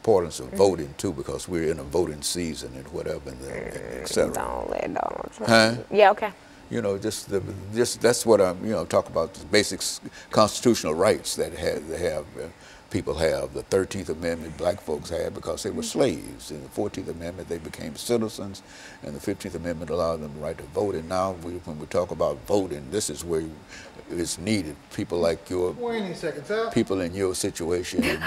importance of voting too, because we're in a voting season and whatever, and et cetera. Don't let Donald Trump. Huh? Yeah, okay. You know, just that's what I'm, you know, talk about the basic constitutional rights that people have. The 13th Amendment black folks had because they were slaves. In the 14th Amendment, they became citizens, and the 15th Amendment allowed them the right to vote. And now, when we talk about voting, this is where it's needed. People like your, 20 seconds out. People in your situation. And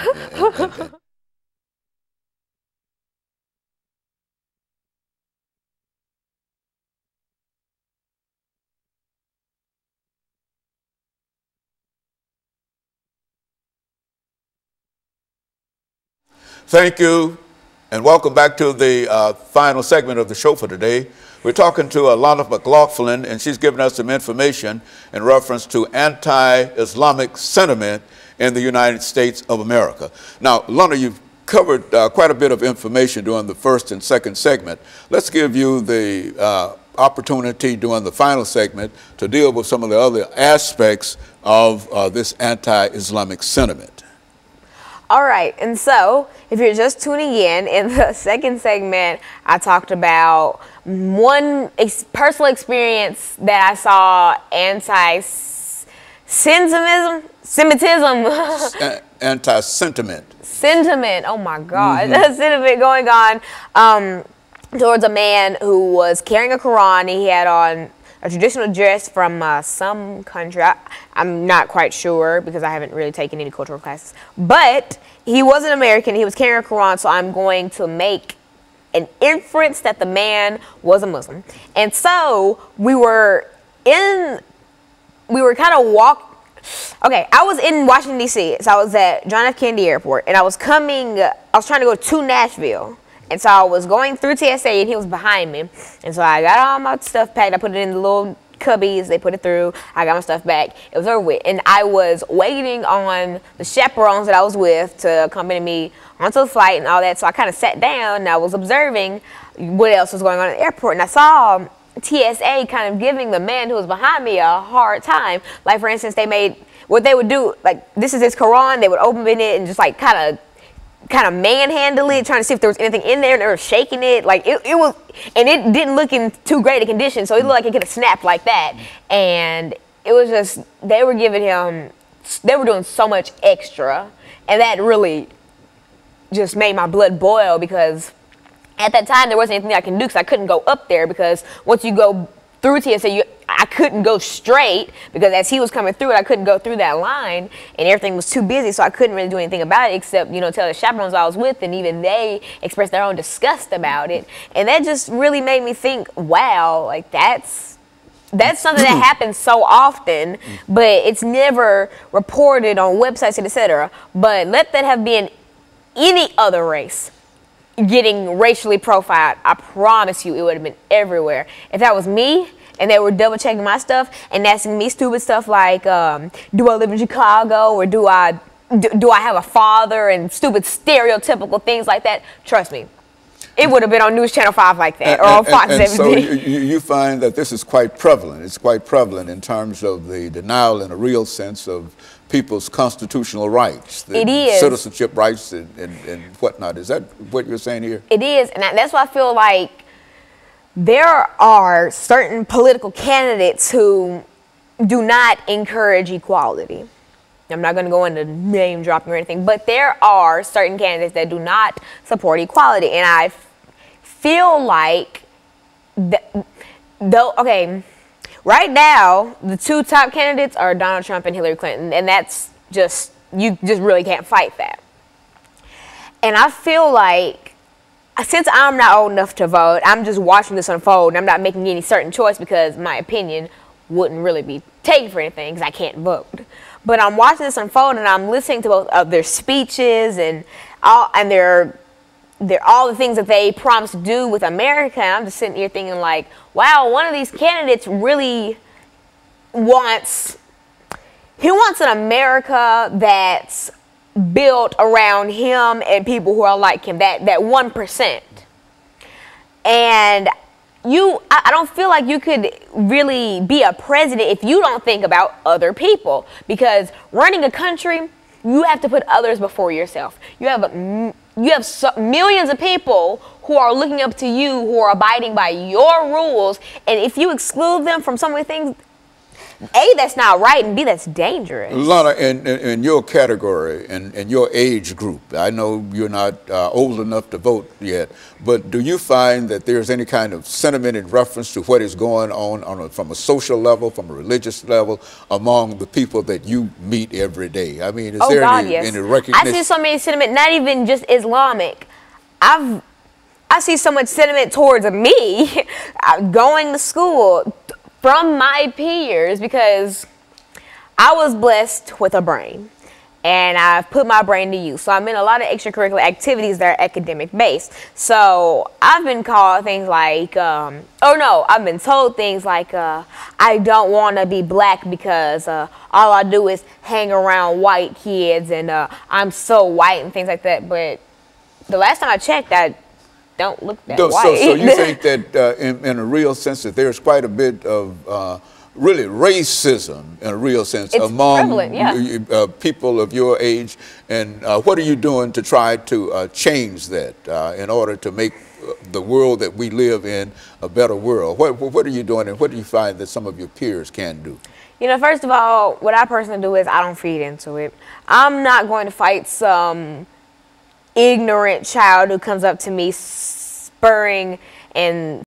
thank you, and welcome back to the final segment of the show for today. We're talking to Alana McLaughlin, and she's giving us some information in reference to anti-Islamic sentiment in the United States of America. Now, Alana, you've covered quite a bit of information during the first and second segment. Let's give you the opportunity during the final segment to deal with some of the other aspects of this anti-Islamic sentiment. All right, and so if you're just tuning in the second segment, I talked about one personal experience that I saw anti-Semitism. Sentiment, oh my God. Sentiment going on towards a man who was carrying a Quran. He had on a traditional dress from some country. I'm not quite sure because I haven't really taken any cultural classes. But he wasn't American. He was carrying a Quran, so I'm going to make an inference that the man was a Muslim. And so we were kind of okay, I was in Washington, D.C., so I was at John F. Kennedy Airport, and I was trying to go to Nashville. And so I was going through TSA, and he was behind me. And so I got all my stuff packed. I put it in the little cubbies. They put it through. I got my stuff back. It was over with. And I was waiting on the chaperones that I was with to accompany me onto the flight and all that. So I kind of sat down, and I was observing what else was going on at the airport. And I saw TSA kind of giving the man who was behind me a hard time. Like, for instance, what they would do, like, this is his Quran. They would open it and just, like, kind of manhandle it, trying to see if there was anything in there, and they were shaking it. Like, it was, and it didn't look in too great a condition, so it looked like it could have snapped like that. And it was just, they were doing so much extra, and that really just made my blood boil, because at that time there wasn't anything I can do, because I couldn't go up there, because once you go through TSA, I couldn't go straight, because as he was coming through it, I couldn't go through that line, and everything was too busy, so I couldn't really do anything about it except, you know, tell the chaperones I was with, and even they expressed their own disgust about it. And that just really made me think, wow, like that's something that happens so often, but it's never reported on websites and etc. But let that have been any other race getting racially profiled, I promise you it would have been everywhere. If that was me and they were double checking my stuff and asking me stupid stuff like, do I live in Chicago, or do I have a father, and stupid stereotypical things like that, trust me, it would have been on News Channel 5 like that, or on Fox 17. So you find that this is quite prevalent. It's quite prevalent in terms of the denial in a real sense of people's constitutional rights, the citizenship rights and whatnot. Is that what you're saying here? It is, and that's why I feel like there are certain political candidates who do not encourage equality. I'm not going to go into name dropping or anything, but there are certain candidates that do not support equality, and I feel like, okay, right now, the two top candidates are Donald Trump and Hillary Clinton, and that's just, you just really can't fight that. And I feel like, since I'm not old enough to vote, I'm just watching this unfold, and I'm not making any certain choice because my opinion wouldn't really be taken for anything because I can't vote. But I'm watching this unfold, and I'm listening to both of their speeches and all the things that they promised to do with America. And I'm just sitting here thinking like, wow, one of these candidates really wants an America that's built around him and people who are like him, that 1%. And I don't feel like you could really be a president if you don't think about other people, because running a country, you have to put others before yourself. You have you have millions of people who are looking up to you, who are abiding by your rules, and if you exclude them from some of the things, A, that's not right, and B, that's dangerous. Alana, in your category and your age group, I know you're not old enough to vote yet, but do you find that there's any kind of sentiment in reference to what is going on from a social level, from a religious level, among the people that you meet every day? I mean, is there any recognition? I see so many sentiment, not even just Islamic. I see so much sentiment towards me going to school from my peers, because I was blessed with a brain and I've put my brain to use. So I'm in a lot of extracurricular activities that are academic based. So I've been called things like, I've been told things like, I don't want to be black because all I do is hang around white kids and I'm so white and things like that. But the last time I checked, I don't look that white. So you think that in a real sense that there's quite a bit of really racism in a real sense among people of your age, and what are you doing to try to change that in order to make the world that we live in a better world? What are you doing, and what do you find that some of your peers can do? You know, first of all, what I personally do is I don't feed into it. I'm not going to fight some ignorant child who comes up to me spurring and